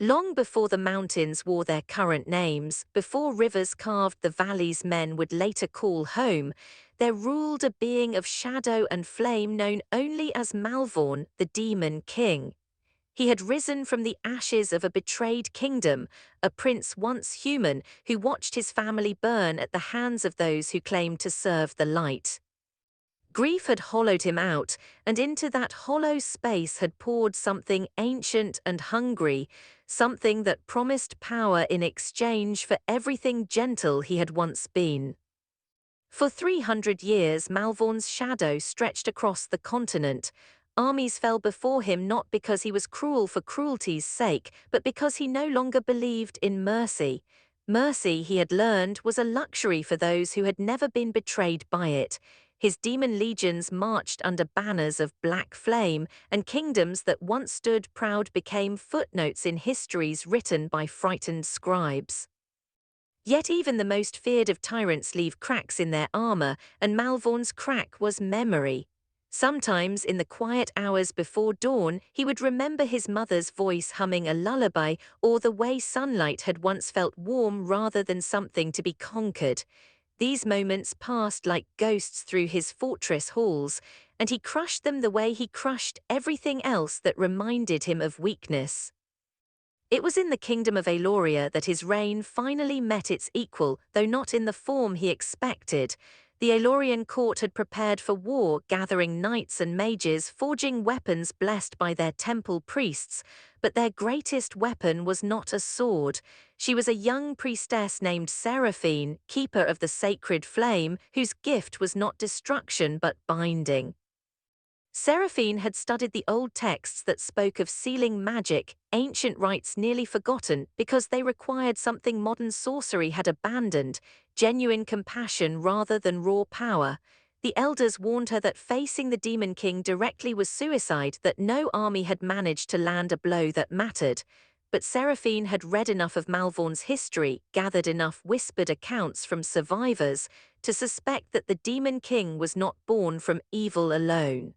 Long before the mountains wore their current names, before rivers carved the valleys men would later call home, there ruled a being of shadow and flame known only as Malvorn the Demon King. He had risen from the ashes of a betrayed kingdom, a prince once human who watched his family burn at the hands of those who claimed to serve the light. Grief had hollowed him out, and into that hollow space had poured something ancient and hungry, something that promised power in exchange for everything gentle he had once been. For 300 years Malvorn's shadow stretched across the continent. Armies fell before him not because he was cruel for cruelty's sake, but because he no longer believed in mercy. Mercy, he had learned, was a luxury for those who had never been betrayed by it. His demon legions marched under banners of black flame, and kingdoms that once stood proud became footnotes in histories written by frightened scribes. Yet even the most feared of tyrants leave cracks in their armor, and Malvorn's crack was memory. Sometimes, in the quiet hours before dawn, he would remember his mother's voice humming a lullaby, or the way sunlight had once felt warm rather than something to be conquered. These moments passed like ghosts through his fortress halls, and he crushed them the way he crushed everything else that reminded him of weakness. It was in the kingdom of Liora that his reign finally met its equal, though not in the form he expected. The Liorian court had prepared for war, gathering knights and mages, forging weapons blessed by their temple priests, but their greatest weapon was not a sword. She was a young priestess named Seraphine, keeper of the sacred flame, whose gift was not destruction but binding. Seraphine had studied the old texts that spoke of sealing magic, ancient rites nearly forgotten because they required something modern sorcery had abandoned, genuine compassion rather than raw power. The elders warned her that facing the Demon King directly was suicide, that no army had managed to land a blow that mattered. But Seraphine had read enough of Malvorn's history, gathered enough whispered accounts from survivors, to suspect that the Demon King was not born from evil alone.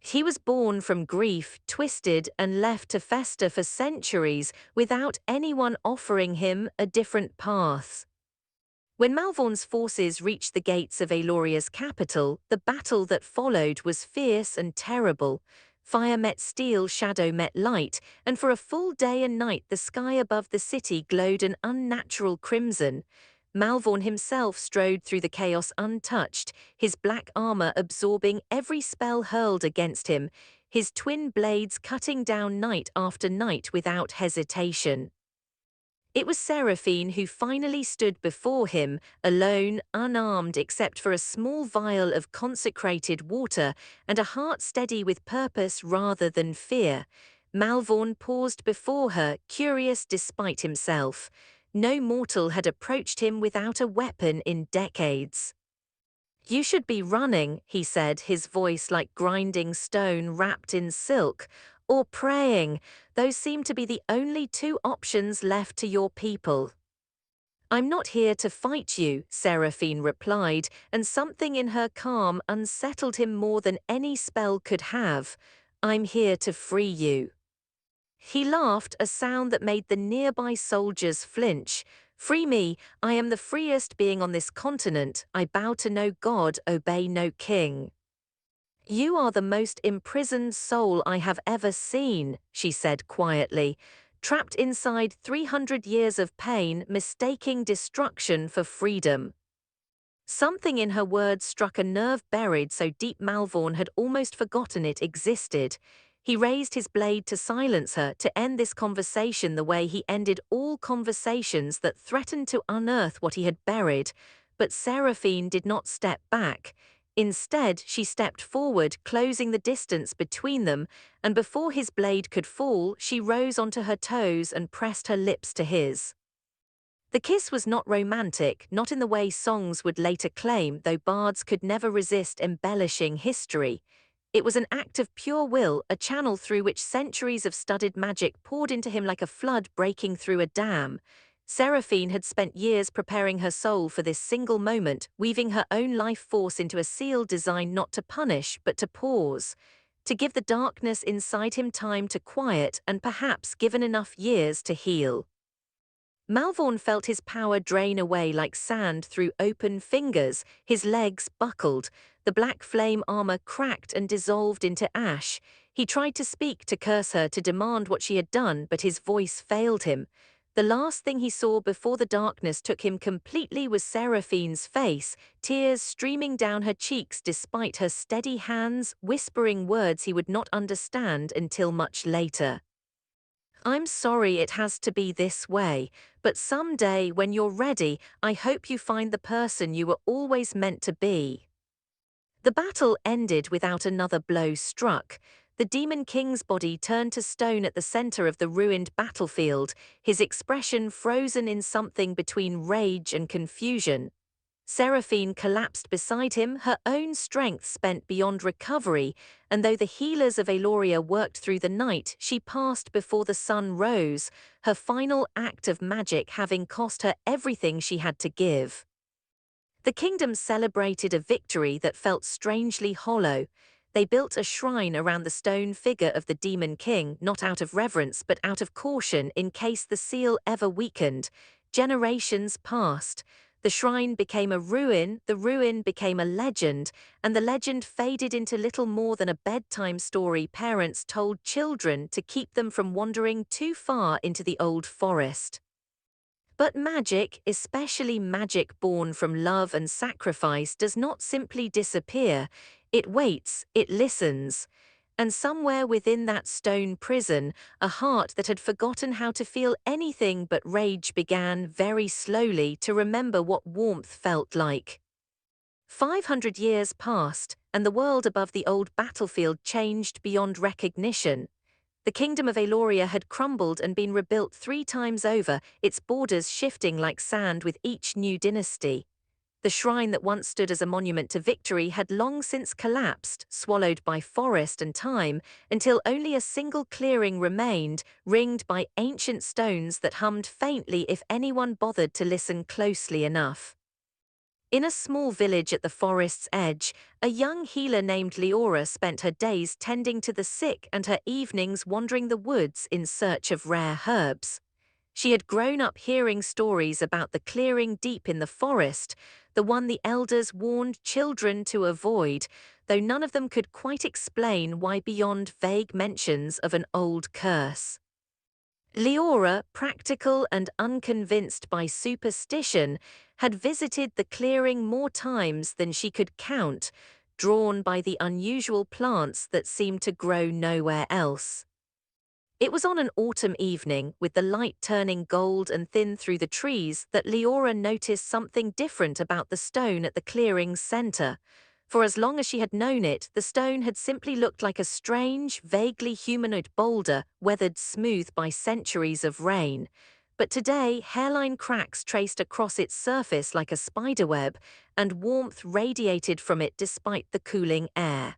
He was born from grief, twisted and left to fester for centuries without anyone offering him a different path. When Malvorn's forces reached the gates of Aloria's capital, the battle that followed was fierce and terrible. Fire met steel, shadow met light, and for a full day and night the sky above the city glowed an unnatural crimson. Malvorn himself strode through the chaos untouched, his black armor absorbing every spell hurled against him, his twin blades cutting down night after night without hesitation. It was Seraphine who finally stood before him, alone, unarmed except for a small vial of consecrated water and a heart steady with purpose rather than fear. Malvorn paused before her, curious despite himself. No mortal had approached him without a weapon in decades. "You should be running," he said, his voice like grinding stone wrapped in silk, "or praying. Those seem to be the only two options left to your people." "I'm not here to fight you," Seraphine replied, and something in her calm unsettled him more than any spell could have. "I'm here to free you." He laughed, a sound that made the nearby soldiers flinch. "Free me, I am the freest being on this continent. I bow to no god, obey no king." "You are the most imprisoned soul I have ever seen," she said quietly, "trapped inside 300 years of pain, mistaking destruction for freedom." Something in her words struck a nerve buried so deep Malvorn had almost forgotten it existed. He raised his blade to silence her, to end this conversation the way he ended all conversations that threatened to unearth what he had buried. But Seraphine did not step back. Instead, she stepped forward, closing the distance between them, and before his blade could fall, she rose onto her toes and pressed her lips to his. The kiss was not romantic, not in the way songs would later claim, though bards could never resist embellishing history. It was an act of pure will, a channel through which centuries of studied magic poured into him like a flood breaking through a dam. Seraphine had spent years preparing her soul for this single moment, weaving her own life force into a seal designed not to punish, but to pause. to give the darkness inside him time to quiet and perhaps given enough years to heal. Malvorn felt his power drain away like sand through open fingers, his legs buckled, the black flame armor cracked and dissolved into ash. He tried to speak, to curse her, to demand what she had done, but his voice failed him. The last thing he saw before the darkness took him completely was Seraphine's face, tears streaming down her cheeks despite her steady hands, whispering words he would not understand until much later. "I'm sorry it has to be this way, but someday when you're ready, I hope you find the person you were always meant to be." The battle ended without another blow struck. The Demon King's body turned to stone at the center of the ruined battlefield, his expression frozen in something between rage and confusion. Seraphine collapsed beside him, her own strength spent beyond recovery, and though the healers of Liora worked through the night, she passed before the sun rose, her final act of magic having cost her everything she had to give. The kingdom celebrated a victory that felt strangely hollow. They built a shrine around the stone figure of the Demon King, not out of reverence but out of caution in case the seal ever weakened. Generations passed. The shrine became a ruin, the ruin became a legend, and the legend faded into little more than a bedtime story parents told children to keep them from wandering too far into the old forest. But magic, especially magic born from love and sacrifice, does not simply disappear. It waits, it listens. And somewhere within that stone prison, a heart that had forgotten how to feel anything but rage began very slowly to remember what warmth felt like. 500 years passed, and the world above the old battlefield changed beyond recognition. The kingdom of Liora had crumbled and been rebuilt 3 times over, its borders shifting like sand with each new dynasty. The shrine that once stood as a monument to victory had long since collapsed, swallowed by forest and time, until only a single clearing remained, ringed by ancient stones that hummed faintly if anyone bothered to listen closely enough. In a small village at the forest's edge, a young healer named Liora spent her days tending to the sick and her evenings wandering the woods in search of rare herbs. She had grown up hearing stories about the clearing deep in the forest, the one the elders warned children to avoid, though none of them could quite explain why beyond vague mentions of an old curse. Liora, practical and unconvinced by superstition, had visited the clearing more times than she could count, drawn by the unusual plants that seemed to grow nowhere else. It was on an autumn evening, with the light turning gold and thin through the trees, that Liora noticed something different about the stone at the clearing's center. For as long as she had known it, the stone had simply looked like a strange, vaguely humanoid boulder weathered smooth by centuries of rain. But today, hairline cracks traced across its surface like a spiderweb, and warmth radiated from it despite the cooling air.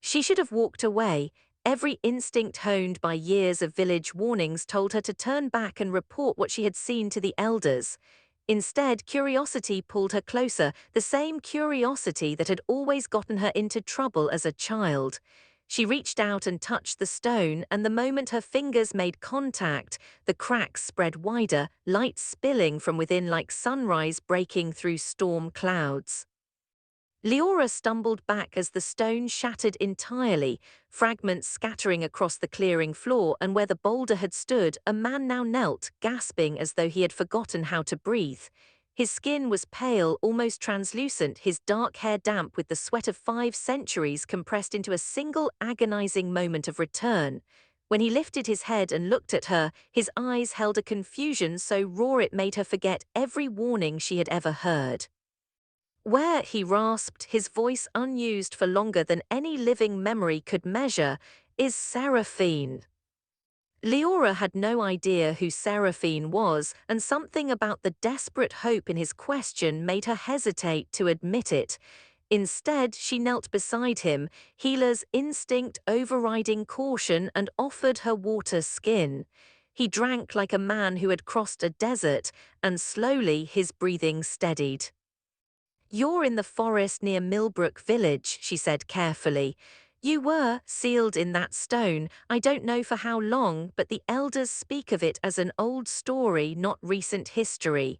She should have walked away. Every instinct honed by years of village warnings told her to turn back and report what she had seen to the elders. Instead, curiosity pulled her closer, the same curiosity that had always gotten her into trouble as a child. She reached out and touched the stone, and the moment her fingers made contact, the cracks spread wider, light spilling from within like sunrise breaking through storm clouds. Liora stumbled back as the stone shattered entirely, fragments scattering across the clearing floor, and where the boulder had stood, a man now knelt, gasping as though he had forgotten how to breathe. His skin was pale, almost translucent, his dark hair damp with the sweat of 5 centuries compressed into a single agonizing moment of return. When he lifted his head and looked at her, his eyes held a confusion so raw it made her forget every warning she had ever heard. "Where," he rasped, his voice unused for longer than any living memory could measure, "is Seraphine?" Liora had no idea who Seraphine was, and something about the desperate hope in his question made her hesitate to admit it. Instead, she knelt beside him, healer's instinct overriding caution, and offered her water skin. He drank like a man who had crossed a desert, and slowly his breathing steadied. "You're in the forest near Millbrook village," she said carefully. You were sealed in that stone. I don't know for how long, but the elders speak of it as an old story, not recent history.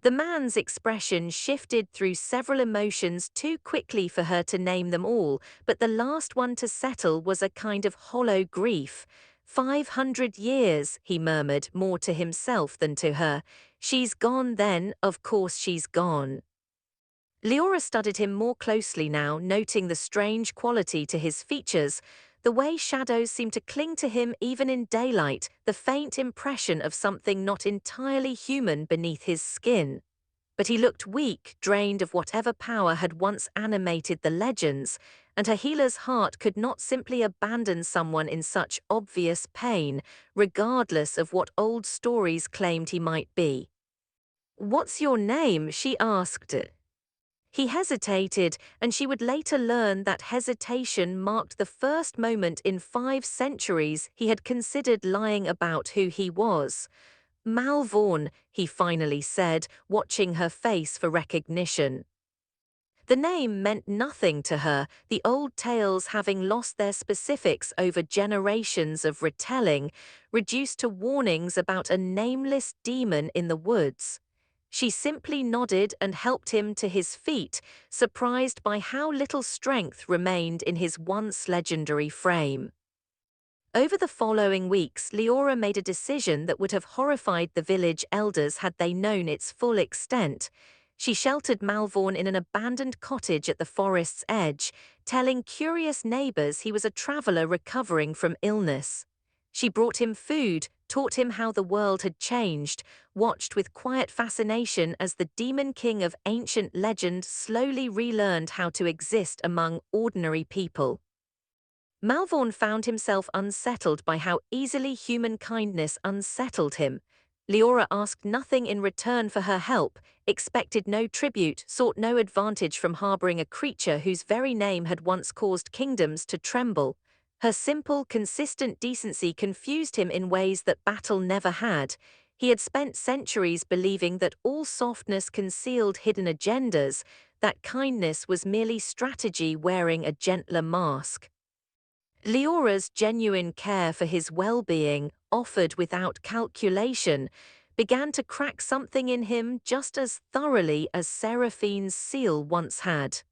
The man's expression shifted through several emotions too quickly for her to name them all, but the last one to settle was a kind of hollow grief. 500 years, he murmured, more to himself than to her. She's gone then, of course she's gone. Liora studied him more closely now, noting the strange quality to his features, the way shadows seemed to cling to him even in daylight, the faint impression of something not entirely human beneath his skin. But he looked weak, drained of whatever power had once animated the legends, and her healer's heart could not simply abandon someone in such obvious pain, regardless of what old stories claimed he might be. "What's your name?" she asked. He hesitated, and she would later learn that hesitation marked the first moment in 5 centuries he had considered lying about who he was. "Malvorn," he finally said, watching her face for recognition. The name meant nothing to her, the old tales having lost their specifics over generations of retelling, reduced to warnings about a nameless demon in the woods. She simply nodded and helped him to his feet, surprised by how little strength remained in his once legendary frame. Over the following weeks, Liora made a decision that would have horrified the village elders had they known its full extent. She sheltered Malvorn in an abandoned cottage at the forest's edge, telling curious neighbors he was a traveler recovering from illness. She brought him food, taught him how the world had changed, watched with quiet fascination as the Demon King of ancient legend slowly relearned how to exist among ordinary people. Malvorn found himself unsettled by how easily human kindness unsettled him. Liora asked nothing in return for her help, expected no tribute, sought no advantage from harboring a creature whose very name had once caused kingdoms to tremble. Her simple, consistent decency confused him in ways that battle never had. He had spent centuries believing that all softness concealed hidden agendas, that kindness was merely strategy wearing a gentler mask. Liora's genuine care for his well-being, offered without calculation, began to crack something in him just as thoroughly as Seraphine's seal once had.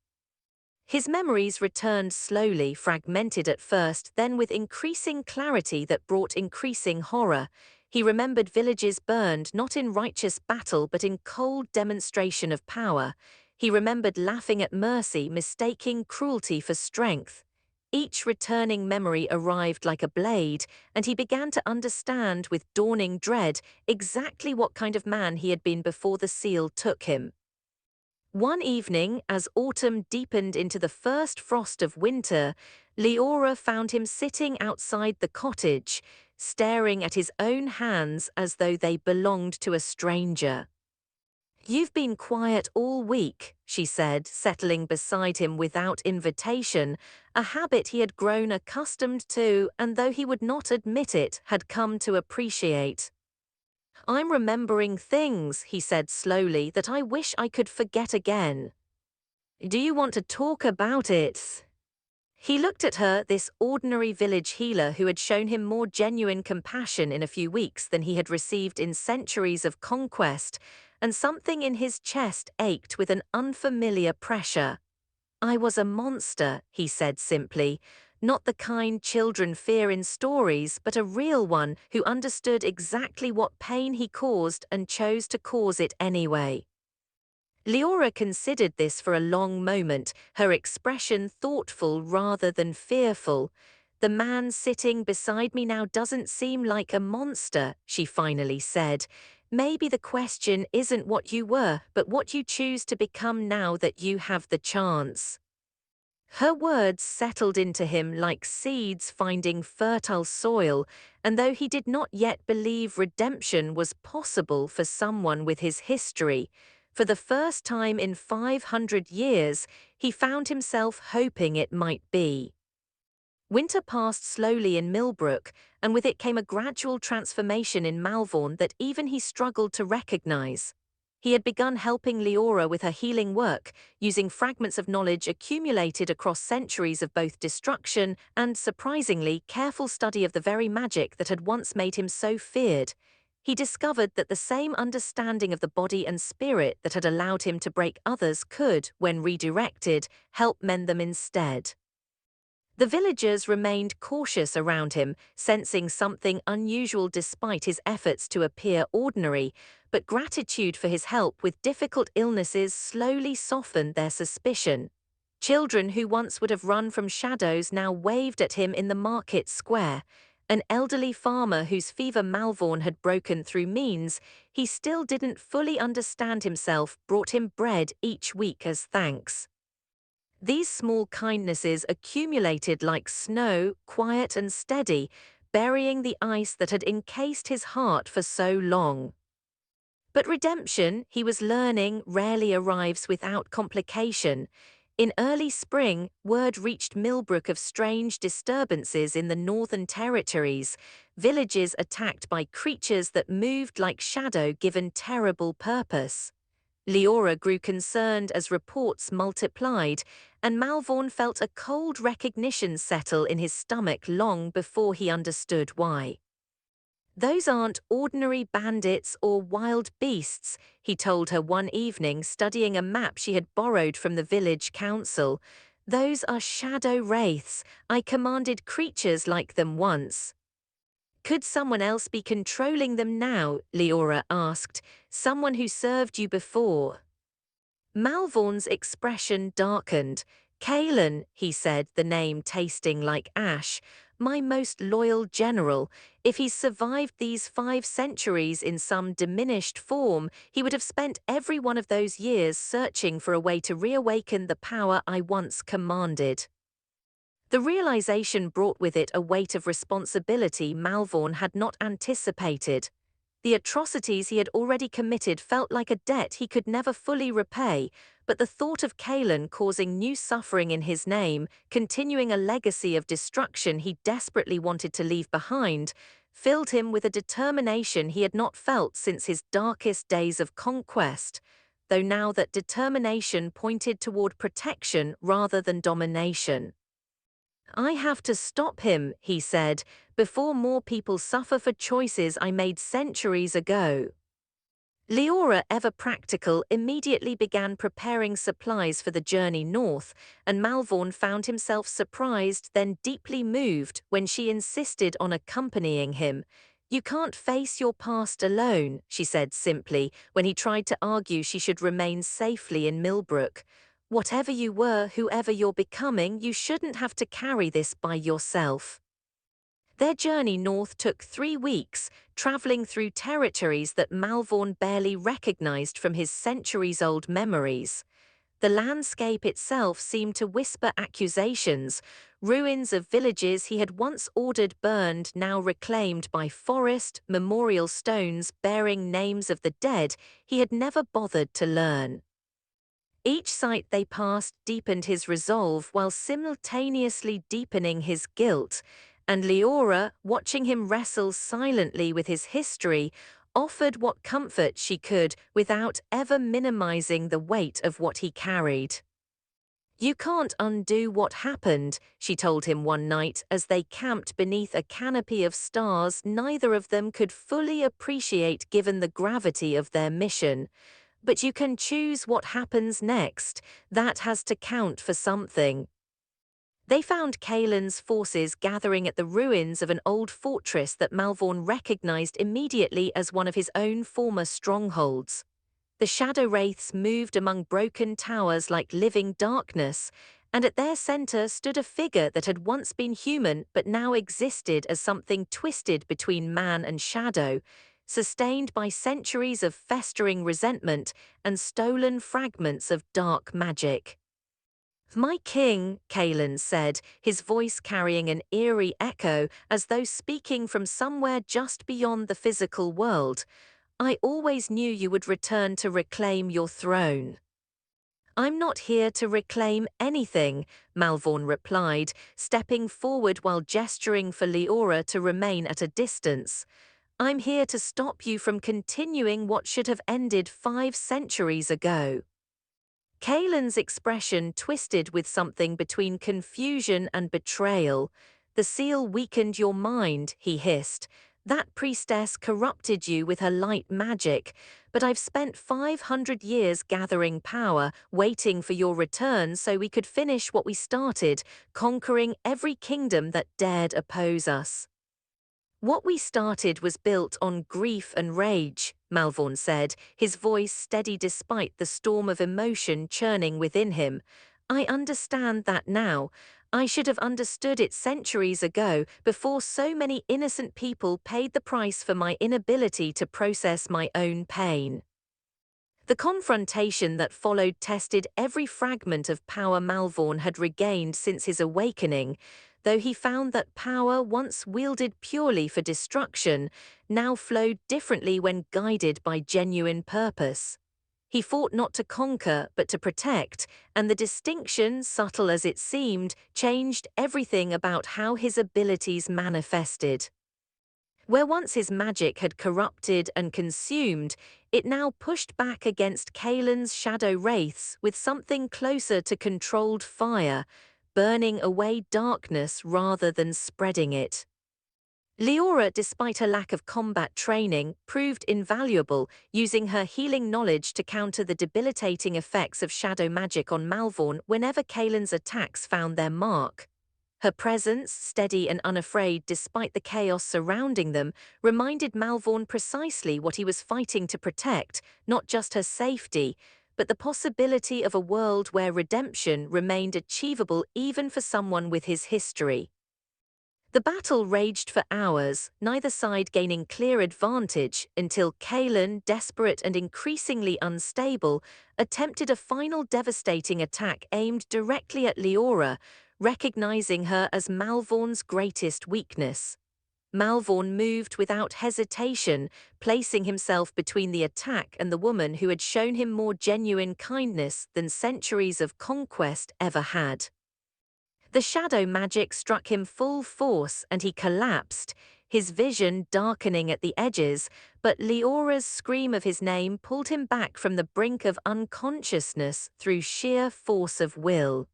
His memories returned slowly, fragmented at first, then with increasing clarity that brought increasing horror. He remembered villages burned not in righteous battle but in cold demonstration of power. He remembered laughing at mercy, mistaking cruelty for strength. Each returning memory arrived like a blade, and he began to understand with dawning dread exactly what kind of man he had been before the seal took him. One evening, as autumn deepened into the first frost of winter, Liora found him sitting outside the cottage, staring at his own hands as though they belonged to a stranger. "You've been quiet all week," she said, settling beside him without invitation, a habit he had grown accustomed to and, though he would not admit it, had come to appreciate. "I'm remembering things," he said slowly, "that I wish I could forget again." "Do you want to talk about it?" He looked at her, this ordinary village healer who had shown him more genuine compassion in a few weeks than he had received in centuries of conquest, and something in his chest ached with an unfamiliar pressure. "I was a monster," he said simply, "not the kind children fear in stories, but a real one who understood exactly what pain he caused and chose to cause it anyway." Liora considered this for a long moment, her expression thoughtful rather than fearful. "The man sitting beside me now doesn't seem like a monster," she finally said. "Maybe the question isn't what you were, but what you choose to become now that you have the chance." Her words settled into him like seeds finding fertile soil, and though he did not yet believe redemption was possible for someone with his history, for the first time in 500 years, he found himself hoping it might be. Winter passed slowly in Millbrook, and with it came a gradual transformation in Malvorn that even he struggled to recognize. He had begun helping Liora with her healing work, using fragments of knowledge accumulated across centuries of both destruction and, surprisingly, careful study of the very magic that had once made him so feared. He discovered that the same understanding of the body and spirit that had allowed him to break others could, when redirected, help mend them instead. The villagers remained cautious around him, sensing something unusual despite his efforts to appear ordinary, but gratitude for his help with difficult illnesses slowly softened their suspicion. Children who once would have run from shadows now waved at him in the market square. An elderly farmer whose fever Malvorn had broken through means he still didn't fully understand himself brought him bread each week as thanks. These small kindnesses accumulated like snow, quiet and steady, burying the ice that had encased his heart for so long. But redemption, he was learning, rarely arrives without complication. In early spring, word reached Millbrook of strange disturbances in the Northern Territories, villages attacked by creatures that moved like shadow given terrible purpose. Liora grew concerned as reports multiplied, and Malvorn felt a cold recognition settle in his stomach long before he understood why. "Those aren't ordinary bandits or wild beasts," he told her one evening, studying a map she had borrowed from the village council. "Those are shadow wraiths. I commanded creatures like them once." "Could someone else be controlling them now?" Liora asked. "Someone who served you before?" Malvorn's expression darkened. "Kaelan," he said, the name tasting like ash, "my most loyal general. If he's survived these 5 centuries in some diminished form, he would have spent every one of those years searching for a way to reawaken the power I once commanded." The realization brought with it a weight of responsibility Malvorn had not anticipated. The atrocities he had already committed felt like a debt he could never fully repay, but the thought of Kaelan causing new suffering in his name, continuing a legacy of destruction he desperately wanted to leave behind, filled him with a determination he had not felt since his darkest days of conquest, though now that determination pointed toward protection rather than domination. "I have to stop him," he said, "before more people suffer for choices I made centuries ago." Liora, ever practical, immediately began preparing supplies for the journey north, and Malvorn found himself surprised, then deeply moved, when she insisted on accompanying him. "You can't face your past alone," she said simply, when he tried to argue she should remain safely in Millbrook. "Whatever you were, whoever you're becoming, you shouldn't have to carry this by yourself." Their journey north took 3 weeks, traveling through territories that Malvorn barely recognized from his centuries-old memories. The landscape itself seemed to whisper accusations, ruins of villages he had once ordered burned now reclaimed by forest, memorial stones bearing names of the dead he had never bothered to learn. Each site they passed deepened his resolve while simultaneously deepening his guilt, and Liora, watching him wrestle silently with his history, offered what comfort she could without ever minimizing the weight of what he carried. "You can't undo what happened," she told him one night as they camped beneath a canopy of stars neither of them could fully appreciate given the gravity of their mission. "But you can choose what happens next. That has to count for something." They found Kaelan's forces gathering at the ruins of an old fortress that Malvorn recognized immediately as one of his own former strongholds. The shadow wraiths moved among broken towers like living darkness, and at their center stood a figure that had once been human but now existed as something twisted between man and shadow, sustained by centuries of festering resentment and stolen fragments of dark magic. "My king," Kaelan said, his voice carrying an eerie echo as though speaking from somewhere just beyond the physical world, "I always knew you would return to reclaim your throne." "I'm not here to reclaim anything," Malvorn replied, stepping forward while gesturing for Liora to remain at a distance. I'm here to stop you from continuing what should have ended 5 centuries ago." Kaelin's expression twisted with something between confusion and betrayal. "The seal weakened your mind," he hissed. "That priestess corrupted you with her light magic, but I've spent 500 years gathering power, waiting for your return so we could finish what we started, conquering every kingdom that dared oppose us." "What we started was built on grief and rage," Malvorn said, his voice steady despite the storm of emotion churning within him. "I understand that now. I should have understood it centuries ago, before so many innocent people paid the price for my inability to process my own pain." The confrontation that followed tested every fragment of power Malvorn had regained since his awakening, though he found that power once wielded purely for destruction now flowed differently when guided by genuine purpose. He fought not to conquer but to protect, and the distinction, subtle as it seemed, changed everything about how his abilities manifested. Where once his magic had corrupted and consumed, it now pushed back against Kaelin's shadow wraiths with something closer to controlled fire, burning away darkness rather than spreading it. Liora, despite her lack of combat training, proved invaluable, using her healing knowledge to counter the debilitating effects of shadow magic on Malvorn whenever Kaelin's attacks found their mark. Her presence, steady and unafraid despite the chaos surrounding them, reminded Malvorn precisely what he was fighting to protect, not just her safety, but the possibility of a world where redemption remained achievable even for someone with his history. The battle raged for hours, neither side gaining clear advantage until Kaelin, desperate and increasingly unstable, attempted a final devastating attack aimed directly at Liora, recognizing her as Malvorn's greatest weakness. Malvorn moved without hesitation, placing himself between the attack and the woman who had shown him more genuine kindness than centuries of conquest ever had. The shadow magic struck him full force and he collapsed, his vision darkening at the edges, but Leora's scream of his name pulled him back from the brink of unconsciousness through sheer force of will.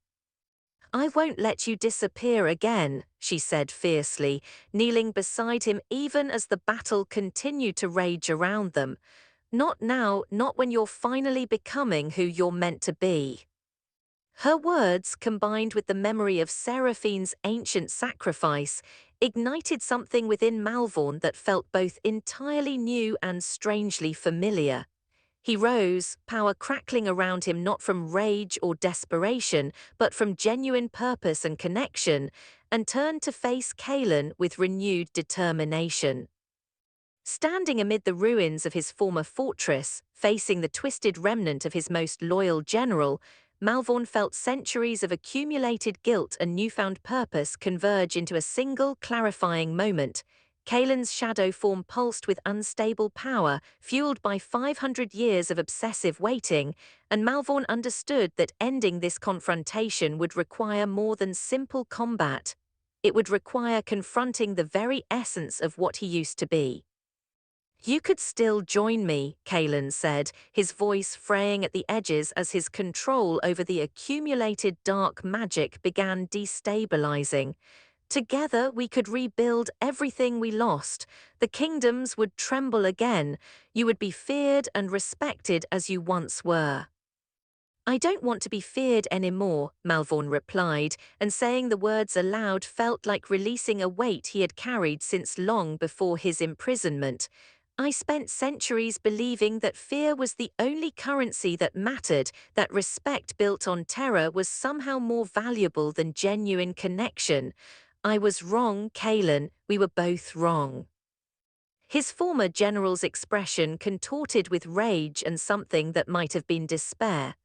"I won't let you disappear again," she said fiercely, kneeling beside him even as the battle continued to rage around them. "Not now, not when you're finally becoming who you're meant to be." Her words, combined with the memory of Seraphine's ancient sacrifice, ignited something within Malvorn that felt both entirely new and strangely familiar. He rose, power crackling around him not from rage or desperation, but from genuine purpose and connection, and turned to face Kaelin with renewed determination. Standing amid the ruins of his former fortress, facing the twisted remnant of his most loyal general, Malvorn felt centuries of accumulated guilt and newfound purpose converge into a single clarifying moment. Kaelin's shadow form pulsed with unstable power, fueled by 500 years of obsessive waiting, and Malvorn understood that ending this confrontation would require more than simple combat. It would require confronting the very essence of what he used to be. "You could still join me," Kaelin said, his voice fraying at the edges as his control over the accumulated dark magic began destabilizing. "Together we could rebuild everything we lost. The kingdoms would tremble again. You would be feared and respected as you once were." "I don't want to be feared anymore," Malvorn replied, and saying the words aloud felt like releasing a weight he had carried since long before his imprisonment. "I spent centuries believing that fear was the only currency that mattered, that respect built on terror was somehow more valuable than genuine connection. I was wrong, Kaelin, we were both wrong." His former general's expression contorted with rage and something that might have been despair.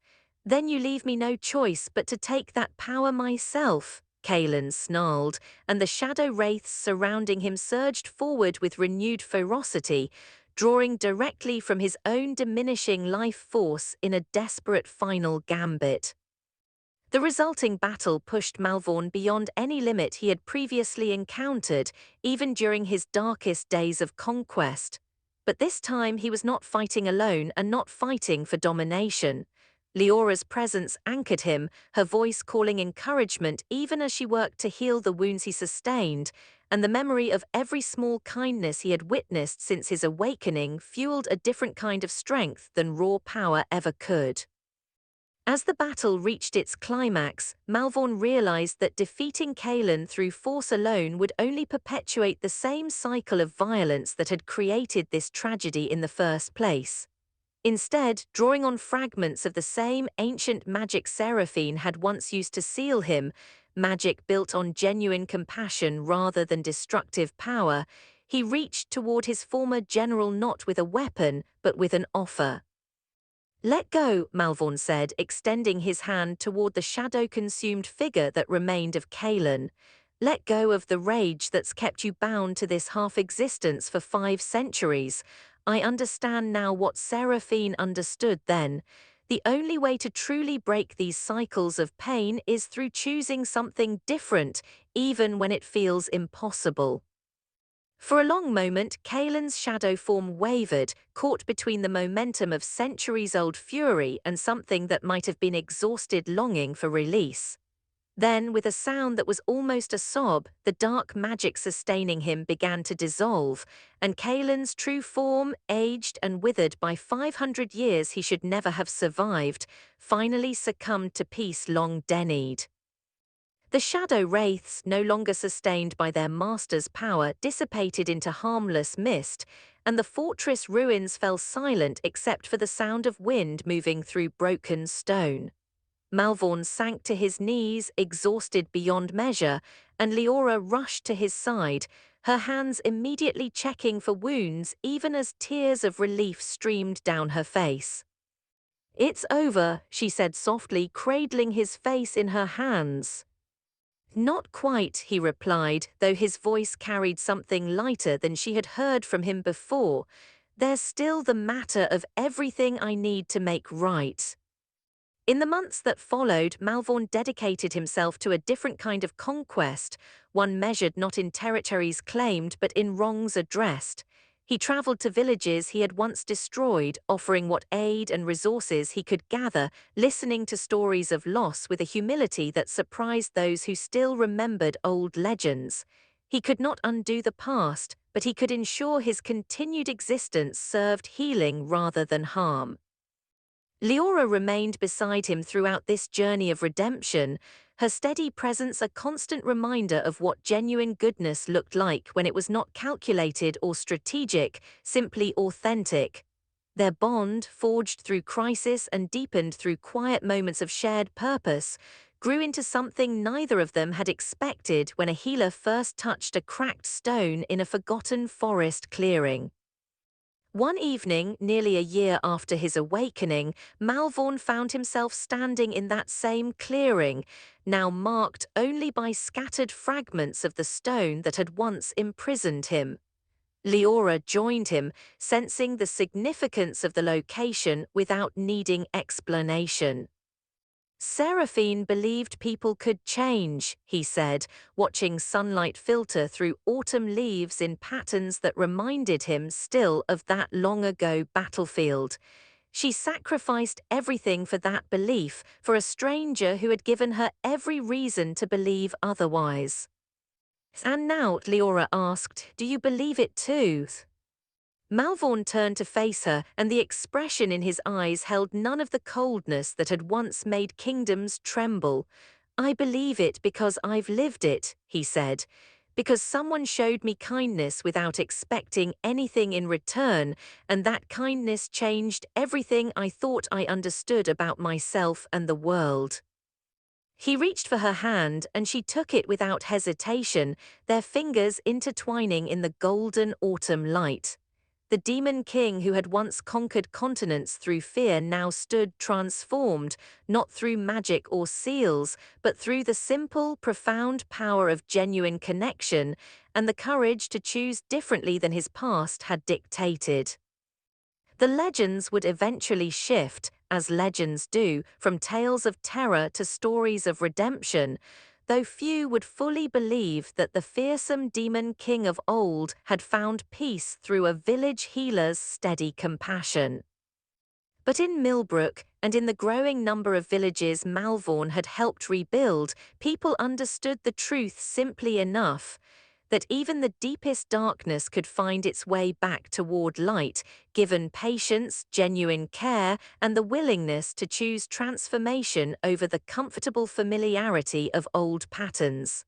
"Then you leave me no choice but to take that power myself," Kaelin snarled, and the shadow wraiths surrounding him surged forward with renewed ferocity, drawing directly from his own diminishing life force in a desperate final gambit. The resulting battle pushed Malvorn beyond any limit he had previously encountered, even during his darkest days of conquest. But this time he was not fighting alone and not fighting for domination. Liora's presence anchored him, her voice calling encouragement even as she worked to heal the wounds he sustained, and the memory of every small kindness he had witnessed since his awakening fueled a different kind of strength than raw power ever could. As the battle reached its climax, Malvorn realized that defeating Kaelin through force alone would only perpetuate the same cycle of violence that had created this tragedy in the first place. Instead, drawing on fragments of the same ancient magic Seraphine had once used to seal him, magic built on genuine compassion rather than destructive power, he reached toward his former general not with a weapon, but with an offer. "Let go," Malvorn said, extending his hand toward the shadow-consumed figure that remained of Kaelin. "Let go of the rage that's kept you bound to this half-existence for 5 centuries. I understand now what Seraphine understood then. The only way to truly break these cycles of pain is through choosing something different, even when it feels impossible." For a long moment, Kaelin's shadow form wavered, caught between the momentum of centuries-old fury and something that might have been exhausted longing for release. Then, with a sound that was almost a sob, the dark magic sustaining him began to dissolve, and Kaelin's true form, aged and withered by 500 years he should never have survived, finally succumbed to peace long denied. The shadow wraiths, no longer sustained by their master's power, dissipated into harmless mist, and the fortress ruins fell silent except for the sound of wind moving through broken stone. Malvorn sank to his knees, exhausted beyond measure, and Liora rushed to his side, her hands immediately checking for wounds even as tears of relief streamed down her face. "It's over," she said softly, cradling his face in her hands. "Not quite," he replied, though his voice carried something lighter than she had heard from him before. "There's still the matter of everything I need to make right." In the months that followed, Malvorn dedicated himself to a different kind of conquest, one measured not in territories claimed but in wrongs addressed. He traveled to villages he had once destroyed, offering what aid and resources he could gather, listening to stories of loss with a humility that surprised those who still remembered old legends. He could not undo the past, but he could ensure his continued existence served healing rather than harm. Liora remained beside him throughout this journey of redemption, her steady presence a constant reminder of what genuine goodness looked like when it was not calculated or strategic, simply authentic. Their bond, forged through crisis and deepened through quiet moments of shared purpose, grew into something neither of them had expected when a healer first touched a cracked stone in a forgotten forest clearing. One evening, nearly a year after his awakening, Malvorn found himself standing in that same clearing, now marked only by scattered fragments of the stone that had once imprisoned him. Liora joined him, sensing the significance of the location without needing explanation. "Seraphine believed people could change," he said, watching sunlight filter through autumn leaves in patterns that reminded him still of that long-ago battlefield. "She sacrificed everything for that belief, for a stranger who had given her every reason to believe otherwise." "And now," Liora asked, "do you believe it too?" Malvorn turned to face her, and the expression in his eyes held none of the coldness that had once made kingdoms tremble. "I believe it because I've lived it," he said. "Because someone showed me kindness without expecting anything in return, and that kindness changed everything I thought I understood about myself and the world." He reached for her hand, and she took it without hesitation, their fingers intertwining in the golden autumn light. The Demon King who had once conquered continents through fear now stood transformed, not through magic or seals, but through the simple, profound power of genuine connection and the courage to choose differently than his past had dictated. The legends would eventually shift, as legends do, from tales of terror to stories of redemption, though few would fully believe that the fearsome demon king of old had found peace through a village healer's steady compassion. But in Millbrook, and in the growing number of villages Malvorn had helped rebuild, people understood the truth simply enough that even the deepest darkness could find its way back toward light, given patience, genuine care, and the willingness to choose transformation over the comfortable familiarity of old patterns.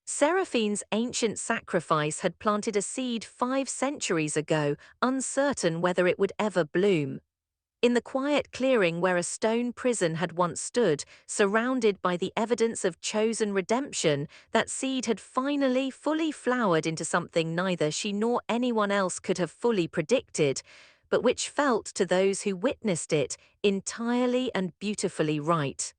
Seraphine's ancient sacrifice had planted a seed 5 centuries ago, uncertain whether it would ever bloom. In the quiet clearing where a stone prison had once stood, surrounded by the evidence of chosen redemption, that seed had finally fully flowered into something neither she nor anyone else could have fully predicted, but which felt to those who witnessed it entirely and beautifully right.